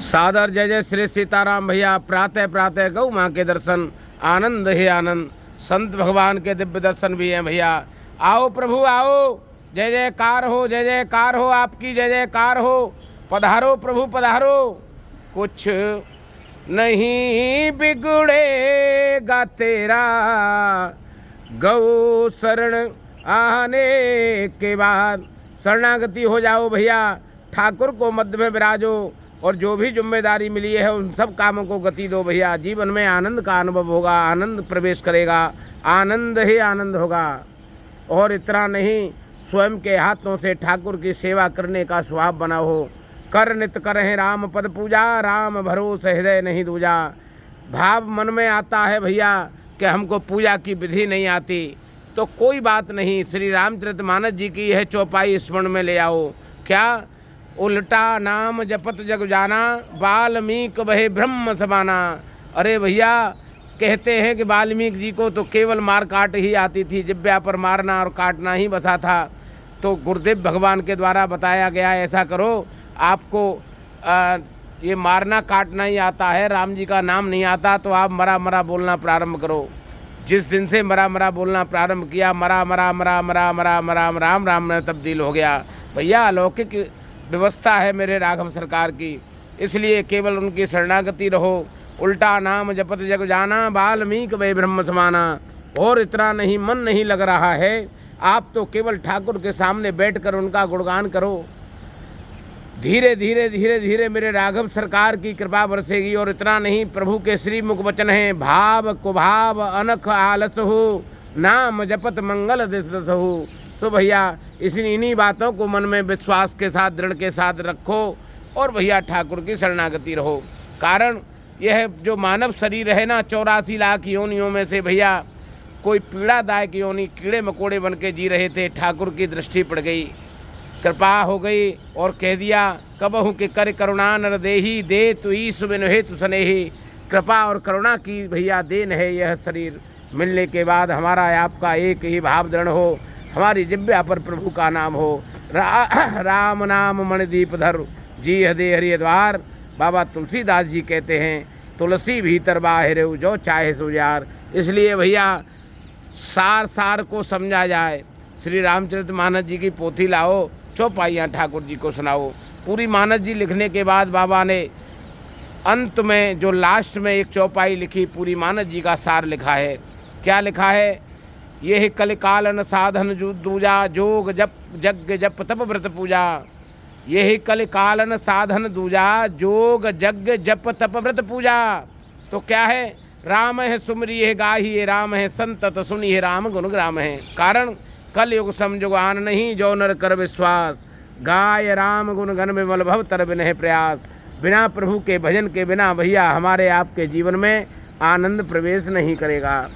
सादर जय जय श्री सीताराम भैया। प्रातः प्रातः गौ माँ के दर्शन, आनंद ही आनंद। संत भगवान के दिव्य दर्शन भी हैं भैया। आओ प्रभु आओ, जय जयकार हो, जय जयकार हो, आपकी जय जयकार हो। पधारो प्रभु पधारो, कुछ नहीं बिगड़ेगा तेरा, गौ शरण आने के बाद। शरणागति हो जाओ भैया, ठाकुर को मध्य में विराजो और जो भी जिम्मेदारी मिली है उन सब कामों को गति दो भैया। जीवन में आनंद का अनुभव होगा, आनंद प्रवेश करेगा, आनंद ही आनंद होगा। और इतना नहीं, स्वयं के हाथों से ठाकुर की सेवा करने का स्वभाव बना हो। कर नित करहि राम पद पूजा, राम भरोस हृदय नहीं दूजा। भाव मन में आता है भैया कि हमको पूजा की विधि नहीं आती, तो कोई बात नहीं, श्री रामचरितमानस जी की यह चौपाई स्मरण में ले आओ। क्या? उल्टा नाम जपत जग जाना, वाल्मीकि वही ब्रह्म समाना। अरे भैया, कहते हैं कि वाल्मीकि जी को तो केवल मार काट ही आती थी, जिब्या पर मारना और काटना ही बसा था। तो गुरुदेव भगवान के द्वारा बताया गया, ऐसा करो, आपको ये मारना काटना ही आता है, राम जी का नाम नहीं आता, तो आप मरा मरा बोलना प्रारंभ करो। जिस दिन से मरा मरा बोलना प्रारंभ किया, मरा मरा मरा मरा मरा मरा राम राम में तब्दील हो गया। भैया अलौकिक व्यवस्था है मेरे राघव सरकार की, इसलिए केवल उनकी शरणागति रहो। उल्टा नाम जपत जग जाना, वाल्मीकि वही ब्रह्म समाना। और इतना नहीं, मन नहीं लग रहा है, आप तो केवल ठाकुर के सामने बैठकर उनका गुणगान करो। धीरे धीरे धीरे धीरे मेरे राघव सरकार की कृपा बरसेगी। और इतना नहीं, प्रभु के श्री मुख वचन हैं, भाव कुभाव अनख आलस हो, नाम जपत मंगल दिस दस हो। तो भैया इन्हीं बातों को मन में विश्वास के साथ, दृढ़ के साथ रखो और भैया ठाकुर की शरणागति रहो। कारण यह जो मानव शरीर है ना, 84 लाख योनियों में से भैया कोई पीड़ादायक योनि, कीड़े मकोड़े बन के जी रहे थे। ठाकुर की दृष्टि पड़ गई, कृपा हो गई और कह दिया, कबहु के कर करुणा नर देही, दे तु ईसु बिनु हेतु स्नेही। कृपा और करुणा की भैया देन है यह शरीर। मिलने के बाद हमारा आपका एक ही भाव दृढ़ हो, हमारी जिब्या पर प्रभु का नाम हो। राम नाम मणिदीप धर, जी हृदय हरि द्वार। बाबा तुलसीदास जी कहते हैं, तुलसी भीतर बाहिर जो चाहे सुजार। इसलिए भैया सार सार को समझा जाए। श्री रामचरितमानस जी की पोथी लाओ, चौपाइयाँ ठाकुर जी को सुनाओ। पूरी मानस जी लिखने के बाद बाबा ने अंत में जो लास्ट में एक चौपाई लिखी, पूरी मानस जी का सार लिखा है। क्या लिखा है? यह कलिकालन साधन दूजा, जोग जप जग जप तप व्रत पूजा। यही कलिकालन साधन दूजा, जोग जग जप तप व्रत पूजा। तो क्या है? राम है सुमरी है गाही है, राम है संतत सुनी है, राम गुण ग्राम है। कारण कल युग समजुगान नहीं, जो नर कर विश्वास, गाय राम गुण गण विमल भव तर बिन है प्रयास। बिना प्रभु के भजन के बिना भैया हमारे आपके जीवन में आनंद प्रवेश नहीं करेगा।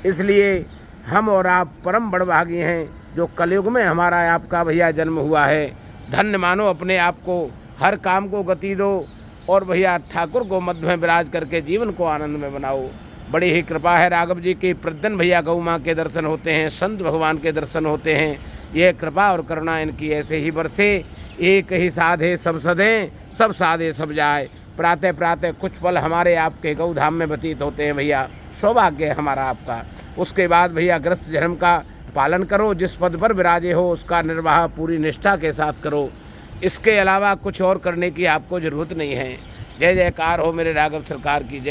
इसलिए हम और आप परम बड़भागी हैं जो कलयुग में हमारा आपका भैया जन्म हुआ है। धन्य मानो अपने आप को, हर काम को गति दो और भैया ठाकुर को मध्य में विराज करके जीवन को आनंद में बनाओ। बड़ी ही कृपा है राघव जी की। प्रतिदिन भैया गौ माँ के दर्शन होते हैं, संत भगवान के दर्शन होते हैं। यह कृपा और करुणा इनकी ऐसे ही बरसे। एक ही साधे सब सधे, सब साधे सब जाए। प्रातः प्रातः कुछ पल हमारे आपके गौ धाम में व्यतीत होते हैं भैया, सौभाग्य है हमारा आपका। उसके बाद भैया गृहस्थ धर्म का पालन करो, जिस पद पर विराजे हो उसका निर्वाह पूरी निष्ठा के साथ करो। इसके अलावा कुछ और करने की आपको ज़रूरत नहीं है। जय जयकार हो मेरे राघव सरकार की जय।